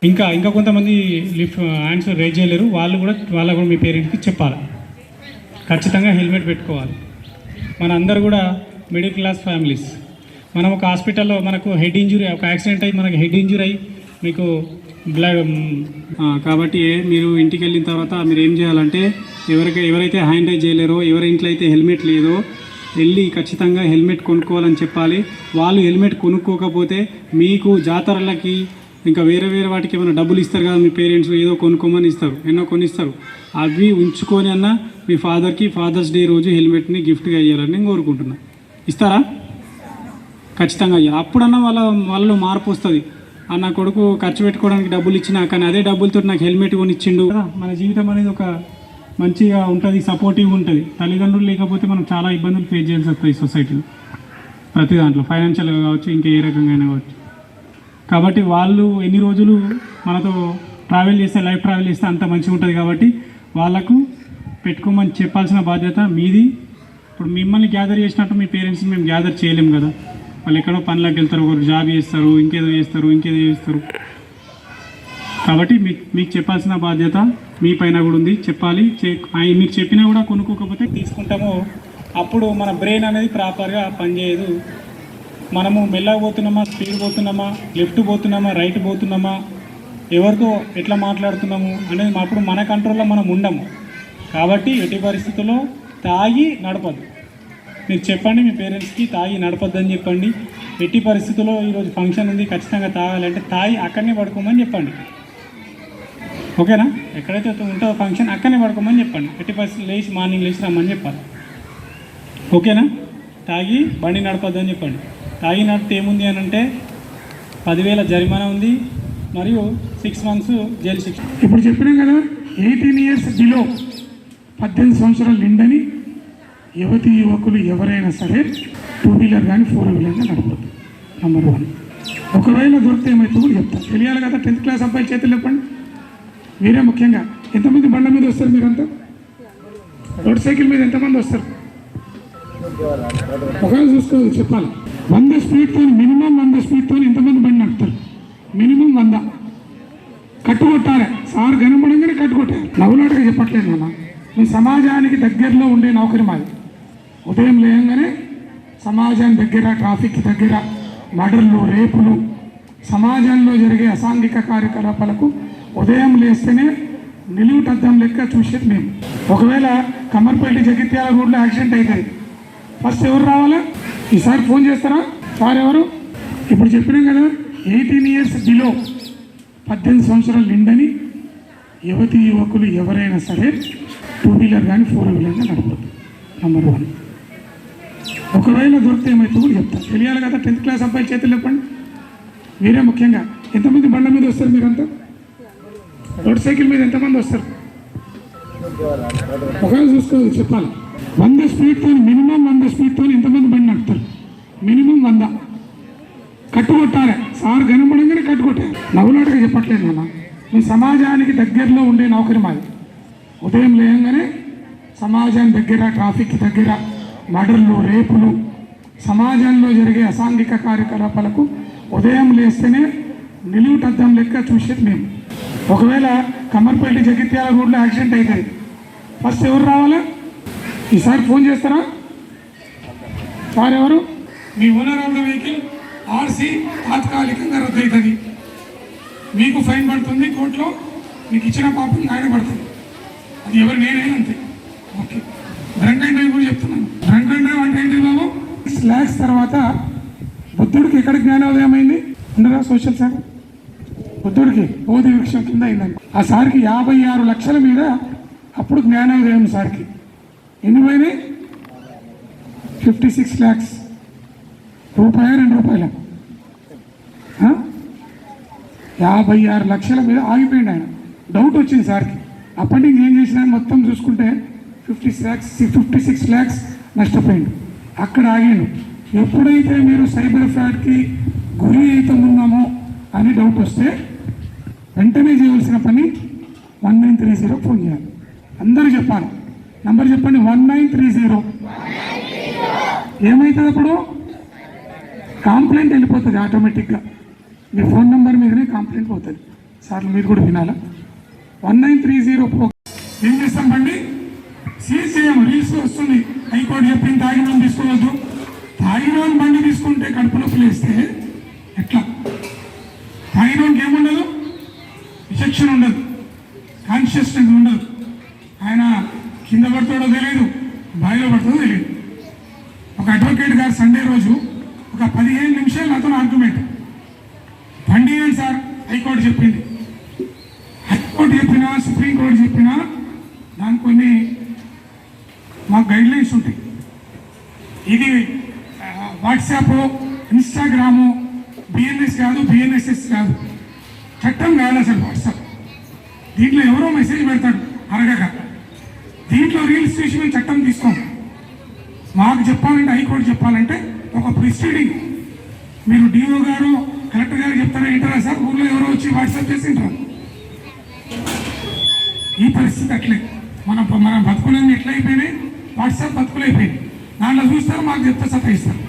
ఇంకా కొంతమంది hands raise చేయలేరు, వాళ్ళకు కూడా మీ పేరెంట్స్కి చెప్పాలి. ఖచ్చితంగా హెల్మెట్ పెట్టుకోవాలి. మన అందరు కూడా మిడిల్ క్లాస్ ఫ్యామిలీస్. మనం ఒక హాస్పిటల్లో మనకు హెడ్ ఇంజురీ, ఒక యాక్సిడెంట్ అయ్యి మనకు హెడ్ ఇంజురీ అయ్యి మీకు కాబట్టి మీరు ఇంటికి వెళ్ళిన తర్వాత మీరు ఏం చేయాలంటే ఎవరైతే హ్యాండ్ రైజ్ చేయలేరో, ఎవరి ఇంట్లో అయితే హెల్మెట్ లేదో వెళ్ళి ఖచ్చితంగా హెల్మెట్ కొనుక్కోవాలని చెప్పాలి. వాళ్ళు హెల్మెట్ కొనుక్కోకపోతే మీకు జాతరలకి ఇంకా వేరే వాటికి ఏమైనా డబ్బులు ఇస్తారు కదా మీ పేరెంట్స్, ఏదో కొనుక్కోమని ఇస్తారు, ఎన్నో కొనిస్తారు. అవి ఉంచుకొని అన్న మీ ఫాదర్స్ డే రోజు హెల్మెట్ని గిఫ్ట్గా ఇవ్వాలని నేను కోరుకుంటున్నాను. ఇస్తారా? ఖచ్చితంగా ఇవ్వాలి. అప్పుడన్నా వాళ్ళలో మార్పు వస్తుంది. నా కొడుకు ఖర్చు పెట్టుకోవడానికి డబ్బులు ఇచ్చినా కానీ అదే డబ్బులతో నాకు హెల్మెట్ కొనిచ్చిండు. మన జీవితం అనేది ఒక మంచిగా ఉంటుంది, సపోర్టివ్గా ఉంటుంది. తల్లిదండ్రులు లేకపోతే మనం చాలా ఇబ్బందులు ఫేస్ చేయాల్సి వస్తుంది సొసైటీలో, ప్రతి దాంట్లో ఫైనాన్షియల్గా కావచ్చు, ఇంకా ఏ రకంగా కావచ్చు. కాబట్టి వాళ్ళు ఎన్ని రోజులు మనతో లైఫ్ ట్రావెల్ చేస్తే అంత మంచిగా ఉంటుంది. కాబట్టి వాళ్ళకు పెట్టుకోమని చెప్పాల్సిన బాధ్యత మీది. ఇప్పుడు మిమ్మల్ని గ్యాదర్ చేసినట్టు మీ పేరెంట్స్ని మేము గ్యాదర్ చేయలేము కదా. వాళ్ళు ఎక్కడో పనులకు వెళ్తారు, ఒకరు జాబ్ చేస్తారు, ఇంకేదో చేస్తారు. కాబట్టి మీకు చెప్పాల్సిన బాధ్యత మీ పైన కూడా ఉంది, చెప్పాలి. మీకు చెప్పినా కూడా కొనుక్కోకపోతే తీసుకుంటామో అప్పుడు మన బ్రెయిన్ అనేది ప్రాపర్గా పనిచేయదు. మనము మెల్లగా పోతున్నామా, స్పీడ్ పోతున్నామా, లెఫ్ట్ పోతున్నామా, రైట్ పోతున్నామా, ఎవరితో ఎట్లా మాట్లాడుతున్నాము అనేది అప్పుడు మన కంట్రోల్లో మనం ఉండము. కాబట్టి ఎట్టి పరిస్థితుల్లో తాగి నడపద్దు. మీరు చెప్పండి మీ పేరెంట్స్కి, తాగి నడపద్దని చెప్పండి. ఎట్టి పరిస్థితుల్లో ఈరోజు ఫంక్షన్ ఉంది, ఖచ్చితంగా తాగాలంటే తాగి అక్కడనే పడుకోమని చెప్పండి. ఓకేనా? ఎక్కడైతే ఉంటుందో ఫంక్షన్ అక్కడనే పడుకోమని చెప్పండి. ఎట్టి పరిస్థితులు మార్నింగ్ లేచి రమ్మని చెప్పాలి. ఓకేనా? తాగి బండి నడపద్దని చెప్పండి. తాగి నడిపితే ఏముంది అని అంటే 10,000 జరిమానా ఉంది, మరియు 6 months జైలు శిక్ష. ఇప్పుడు చెప్పినాం కదా, 18 years బిలో 18 సంవత్సరాలు నిండని యువకులు ఎవరైనా సరే 2-wheeler కానీ 4-wheeler కానీ నడపద్దు. నెంబర్ 1. ఒకవేళ దొరికితే ఏమైతే కూడా చెప్తాను. తెలియాలి కదా. 10th class అబ్బాయి చేతులు చెప్పండి. మీరే ముఖ్యంగా ఎంతమంది బండ్ల మీద వస్తారు? మీరంతా రోడ్ సైకిల్ మీద ఎంతమంది వస్తారు? ఒకవేళ చూసుకోవాలి, చెప్పాలి. 100 స్పీడ్తో మినిమం 100 స్పీడ్తో ఎంతమంది బండి నడుపుతారు? మినిమం 100 కట్టుకొట్టాలి. సార్ కనపడంగానే కట్టుకొట్టాలి. నవ్వులాటగా చెప్పట్లేదు నాన్న. మీ సమాజానికి దగ్గరలో ఉండే నౌకరి మాది. ఉదయం లేయంగానే సమాజానికి దగ్గర, ట్రాఫిక్ దగ్గర, మర్డర్లు, రేపులు, సమాజంలో జరిగే అసాంఘిక కార్యకలాపాలకు ఉదయం లేస్తేనే నిలువుటద్దం లెక్క చూసేది మేము. ఒకవేళ కమ్మర్పల్లి జగిత్యాల రోడ్లో యాక్సిడెంట్ అవుతుంది, ఫస్ట్ ఎవరు రావాలా? ఈసారి ఫోన్ చేస్తారా? సార్ ఎవరు? ఇప్పుడు చెప్పినాం కదా, 18 years బిలో 18 సంవత్సరాలు నిండని యువకులు ఎవరైనా సరే 2-wheeler కానీ 4-wheeler కానీ నడపద్దు. నెంబర్ 1. ఒకవేళ దొరికితే ఏమైతే కూడా చెప్తాను. తెలియాలి కదా. 10th class అబ్బాయి చేతులు చెప్పండి. మీరే ముఖ్యంగా ఎంతమంది బండ్ల మీద వస్తారు? మీరంతా రోడ్ సైకిల్ మీద ఎంతమంది వస్తారు? ఒకవేళ చూసుకోవాలి, చెప్పాలి. 100 స్పీడ్తో మినిమం 100 స్పీడ్తో ఎంతమంది బండి నడుపుతారు? మినిమం 100 కట్టుకొట్టాలి. సార్ కనపడంగానే కట్టుకొట్టాలి. నవ్వులాటగా చెప్పట్లేదు నాన్న. మీ సమాజానికి దగ్గరలో ఉండే నౌకరి మాది. ఉదయం లేయంగానే సమాజానికి దగ్గర, ట్రాఫిక్ దగ్గర, మర్డర్లు, రేపులు, సమాజంలో జరిగే అసాంఘిక కార్యకలాపాలకు ఉదయం లేస్తేనే నిలువుటద్దం లెక్క చూసేది మేము. ఒకవేళ కమ్మర్పల్లి జగిత్యాల రోడ్లో యాక్సిడెంట్ అవుతుంది, ఫస్ట్ ఎవరు రావాలా? ఈసారి ఫోన్ చేస్తారా? సార్ ఎవరు? మీ owner of the vehicle RC తాత్కాలికంగా రద్దు అవుతుంది. మీకు ఫైన్ పడుతుంది కోర్టులో. మీకు ఇచ్చిన పాపం ఆయన పడుతుంది. అది ఎవరు? నేనైనా అంతే. ఓకే. డ్రంక్ అండ్ డ్రైవ్ కూడా చెప్తున్నాను. డ్రంక్ అండ్ డ్రైవ్ అంటే ఏంటి బాబు? 6 lakhs తర్వాత బుద్ధుడికి ఎక్కడ జ్ఞానోదయం అయింది? ఉండరా సోషల్ సార్? బుద్ధుడికి బోధి వృక్షం కింద అయిందండి. ఆ సార్కి 56 లక్షల మీద అప్పుడు జ్ఞానోదయం సార్కి. ఎన్ని పోయినాయి? 56 lakhs. రూపాయ 2 రూపాయల 56 లక్షల మీద ఆగిపోయింది ఆయన. డౌట్ వచ్చింది సార్కి. అప్పటి నుంచి ఏం చేసిన మొత్తం చూసుకుంటే 56 lakhs నష్టపోయింది. అక్కడ ఆగాను. ఎప్పుడైతే మీరు సైబర్ ఫ్రాడ్కి గురి అయితే ఉన్నామో అని డౌట్ వస్తే వెంటనే చేయవలసిన పని 1930 ఫోన్ చేయాలి. అందరూ చెప్పాలి. నంబర్ చెప్పండి. 1930. ఏమవుతుంది అప్పుడు? కంప్లైంట్ వెళ్ళిపోతుంది ఆటోమేటిక్గా. మీ ఫోన్ నెంబర్ మీదనే కంప్లైంట్ పోతుంది. సార్లు మీరు కూడా వినాలా 1930 ఏం చేస్తాం బండి సీజ్ చేయము. రీల్స్ వస్తుంది, హైకోర్టు చెప్పింది తాగిన తీసుకోవద్దు. తాగిన బండి తీసుకుంటే కడుపు నొప్పి లేస్తే ఎట్లా? తాగినోనికి ఏముండదు, విచక్షణ ఉండదు, కాన్షియస్నెస్ ఉండదు. ఆయన కింద పడుతుందో తెలియదు, బావిలో పడుతుందో తెలియదు. ఒక అడ్వకేట్ గారు సండే రోజు ఒక 15 నిమిషాలు నాతో ఆర్గ్యుమెంట్. బండి ఏంటి సార్, హైకోర్టు చెప్పింది. హైకోర్టు చెప్పినా సుప్రీంకోర్టు చెప్పినా దానికి కొన్ని మాకు గైడ్లైన్స్ ఉంటాయి. ఇది వాట్సాప్, ఇన్స్టాగ్రాము, బిఎన్ఎస్ కాదు, బిఎన్ఎస్ఎస్ కాదు, చట్టం కాదు అసలు వాట్సాప్. దీంట్లో ఎవరో మెసేజ్ పెడతాడు అరగక, దీంట్లో రీల్స్ చేసి మేము చట్టం తీసుకోం. మాకు చెప్పాలంటే, హైకోర్టు చెప్పాలంటే ఒక ప్రొసీడింగ్. మీరు డిఓ గారు, కలెక్టర్ గారు చెప్తారా వింటారా సార్? ఊళ్ళో ఎవరో వచ్చి వాట్సాప్ చేసి వింటారు. ఈ పరిస్థితి అట్లే మనం బతుకులన్నీ ఎట్లయిపోయినాయి, వాట్సాప్ బతుకులు అయిపోయినాయి. దాంట్లో చూస్తారు, మాకు చెప్తే సతాయిస్తారు.